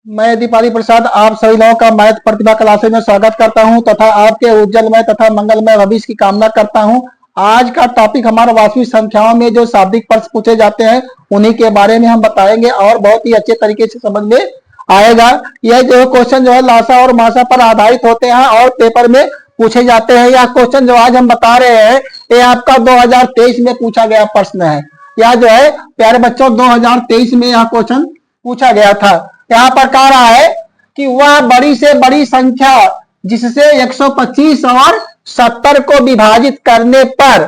मैं दीपाली प्रसाद आप सभी लोगों का मैथ प्रतिभा क्लासेज में स्वागत करता हूं तथा आपके उज्जवलमय तथा मंगलमय भविष्य की कामना करता हूं। आज का टॉपिक हमारा वास्तविक संख्याओं में जो शाब्दिक प्रश्न पूछे जाते हैं उन्हीं के बारे में हम बताएंगे और बहुत ही अच्छे तरीके से समझ में आएगा। यह जो क्वेश्चन जो है लासा और मासा पर आधारित होते हैं और पेपर में पूछे जाते हैं। यह क्वेश्चन जो आज हम बता रहे हैं ये आपका 2023 में पूछा गया प्रश्न है। यह जो है प्यारे बच्चों 2023 में यह क्वेश्चन पूछा गया था। यहाँ पर कह रहा है कि वह बड़ी से बड़ी संख्या जिससे 125 और 70 को विभाजित करने पर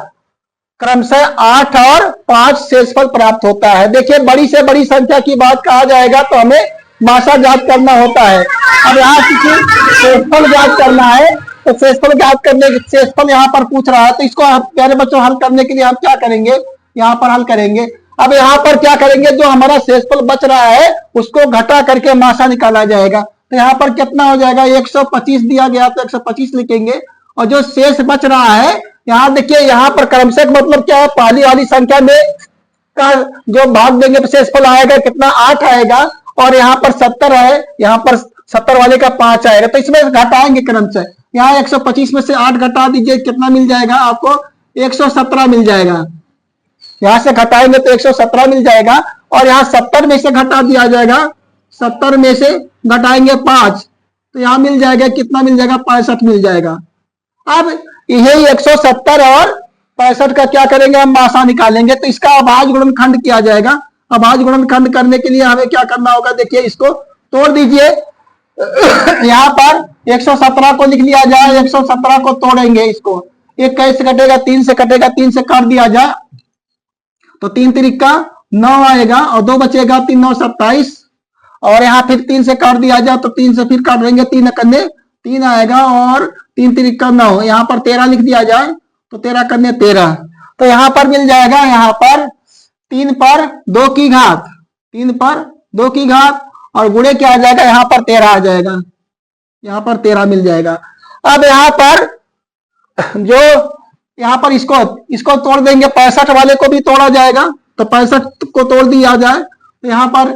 क्रमशः 8 और 5 शेषफल प्राप्त होता है। देखिए बड़ी से बड़ी संख्या की बात कहा जाएगा तो हमें मासा ज्ञात करना होता है। अब यहाँ किसी शेषफल ज्ञात करना है तो शेषफल ज्ञात करने शेषफल यहाँ पर पूछ रहा है तो इसको प्यारे बच्चों हल करने के लिए हम क्या करेंगे, यहाँ पर हल करेंगे। अब यहाँ पर क्या करेंगे, जो हमारा शेषफल बच रहा है उसको घटा करके मासा निकाला जाएगा। तो यहाँ पर कितना हो जाएगा, 125 दिया गया तो 125 लिखेंगे और जो शेष बच रहा है यहाँ देखिए यहाँ पर क्रमशः मतलब क्या है, पहली वाली संख्या में का जो भाग देंगे तो शेषफल आएगा कितना, 8 आएगा और यहाँ पर 70 है, यहाँ पर 70 वाले का 5 आएगा तो इसमें घटाएंगे क्रमशः। यहाँ 125 में से 8 घटा दीजिए, कितना मिल जाएगा आपको, 117 मिल जाएगा। यहां से घटाएंगे तो 117 मिल जाएगा और यहाँ 70 में से घटा दिया जाएगा, 70 में से घटाएंगे 5 तो यहाँ मिल जाएगा कितना मिल जाएगा, 65 मिल जाएगा। अब यही 170 और 65 का क्या करेंगे, हम मासा निकालेंगे तो इसका अभाज्य गुणनखंड किया जाएगा। अभाज्य गुणनखंड करने के लिए हमें क्या करना होगा, देखिए इसको तोड़ दीजिए। यहाँ पर 117 को लिख लिया जाए, 117 को तोड़ेंगे, इसको एक कैसे कटेगा, 3 से कटेगा, 3 से काट दिया जाए तो 3 तिरिका 9 आएगा और 2 बचेगा, 3 9 27 और यहाँ फिर 3 से काट दिया जाए तो 3 से फिर काट देंगे, 3 कन्ने 3 आएगा और 3 तिरिका 9, यहाँ पर 13 लिख दिया जाए तो 13 कन्ने 13 तो यहाँ पर मिल जाएगा, यहाँ पर 3 पर 2 की घात, 3 पर 2 की घात और गुणे क्या आ जाएगा, यहाँ पर 13 आ जाएगा, यहाँ पर 13 मिल जाएगा। अब यहाँ पर जो यहाँ पर इसको तोड़ देंगे, 65 वाले को भी तोड़ा जाएगा तो 65 को तोड़ दिया जाए तो यहाँ पर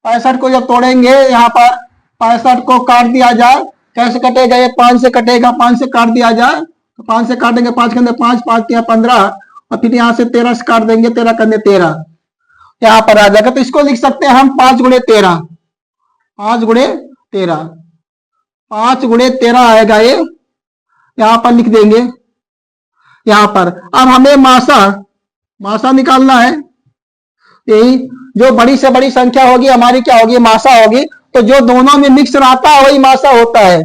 65 को जब तोड़ेंगे यहाँ पर 65 को काट दिया जाए, कैसे कटेगा, ये 5 से कटेगा, 5 से काट दिया जाए तो 5 से काटेंगे, 5 के अंदर 5 5 या 15 और फिर यहाँ से 13 से काट देंगे, 13 के अंदर 13 यहाँ पर आ जाएगा। तो इसको लिख सकते हैं हम 5 गुणे 13, 5 गुणे 13, 5 गुणे 13 आएगा, ये यहाँ पर लिख देंगे यहाँ पर। अब हमें मासा निकालना है। यही जो बड़ी से बड़ी संख्या होगी हमारी क्या होगी, मासा होगी। तो जो दोनों में मिक्स रहता है वही मासा होता है,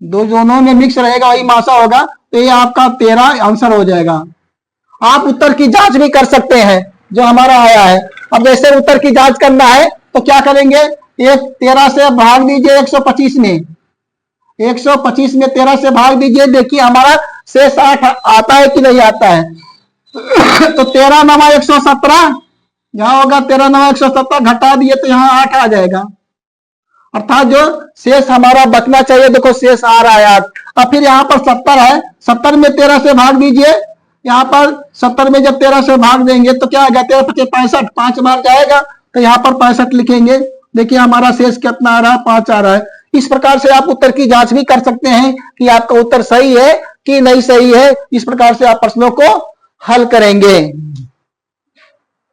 दोनों में मिक्स रहेगा वही मासा होगा। तो ये आपका 13 आंसर हो जाएगा। आप उत्तर की जांच भी कर सकते हैं जो हमारा आया है। अब जैसे उत्तर की जांच करना है तो क्या करेंगे, ये 13 से भाग दीजिए 125 में, 125 में 13 से भाग दीजिए, देखिए हमारा शेष 8 आता है कि नहीं आता है। तो 13 9 117 यहाँ होगा, 13 9 117 घटा दिए तो यहाँ 8 आ जाएगा, अर्थात जो शेष हमारा बचना चाहिए, देखो शेष आ रहा है 8। अब फिर यहाँ पर 70 है, 70 में 13 से भाग दीजिए, यहाँ पर 70 में जब 13 से भाग देंगे तो क्या आ गया, 13 पचे 65, 5 बार जाएगा तो यहाँ पर 65 लिखेंगे। देखिए हमारा शेष कितना आ रहा है, 5 आ रहा है। इस प्रकार से आप उत्तर की जांच भी कर सकते हैं कि आपका उत्तर सही है कि नहीं सही है। इस प्रकार से आप प्रश्नों को हल करेंगे।